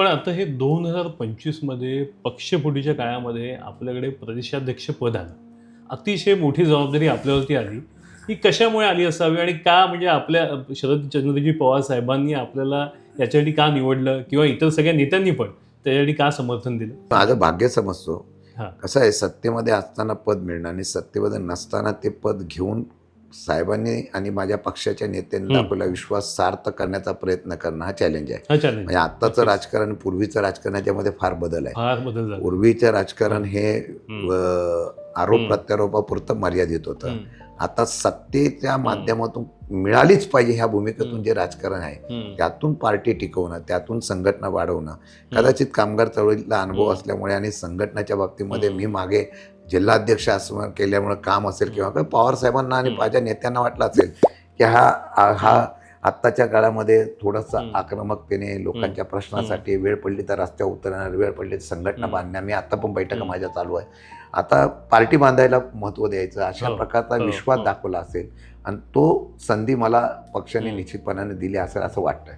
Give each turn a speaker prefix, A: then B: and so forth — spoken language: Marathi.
A: पण आता हे 2025 मध्ये पक्षफुटीच्या काळामध्ये आपल्याकडे प्रदेशाध्यक्ष पद आलं. अतिशय मोठी जबाबदारी आपल्यावरती आली. ही कशामुळे आली असावी आणि का म्हणजे आपल्या शरदचंद्रजी पवार साहेबांनी आपल्याला याच्यासाठी का निवडलं किंवा इतर सगळ्या नेत्यांनी पण त्याच्यासाठी का समर्थन दिलं?
B: माझं भाग्य समजतो.
A: हां.
B: कसं आहे, सत्तेमध्ये असताना पद मिळणं आणि सत्तेमध्ये नसताना ते पद घेऊन साहेबांनी आणि माझ्या पक्षाच्या नेत्यांनी दाखवला विश्वास सार्थ करण्याचा प्रयत्न करणं हा चॅलेंज आहे.
A: हा चॅलेंज
B: म्हणजे आत्ताचं राजकारण आणि पूर्वीचं राजकारण याच्यामध्ये फार बदल आहे.
A: फार बदल झाला.
B: पूर्वीचं राजकारण हे आरोप प्रत्यारोपापुरतं मर्यादित होतं. आता सत्तेच्या माध्यमातून मिळालीच पाहिजे ह्या भूमिकेतून जे राजकारण आहे त्यातून पार्टी टिकवणं, त्यातून संघटना वाढवणं. कदाचित कामगार चळवळीतला अनुभव असल्यामुळे आणि संघटनाच्या बाबतीमध्ये मी मागे जिल्हाध्यक्ष असं केल्यामुळे काम असेल किंवा काही पवार साहेबांना आणि माझ्या नेत्यांना वाटलं असेल की हा आत्ताच्या काळामध्ये थोडंसं आक्रमकतेने लोकांच्या प्रश्नासाठी वेळ पडली तर रस्त्यावर उतरणार, वेळ पडली तर संघटना बांधणार. मी आता पण बैठका माझ्या चालू आहे. आता पार्टी बांधायला महत्त्व द्यायचं अशा प्रकारचा विश्वास दाखवला असेल आणि तो संधी मला पक्षाने निश्चितपणाने दिली असेल असं वाटतंय.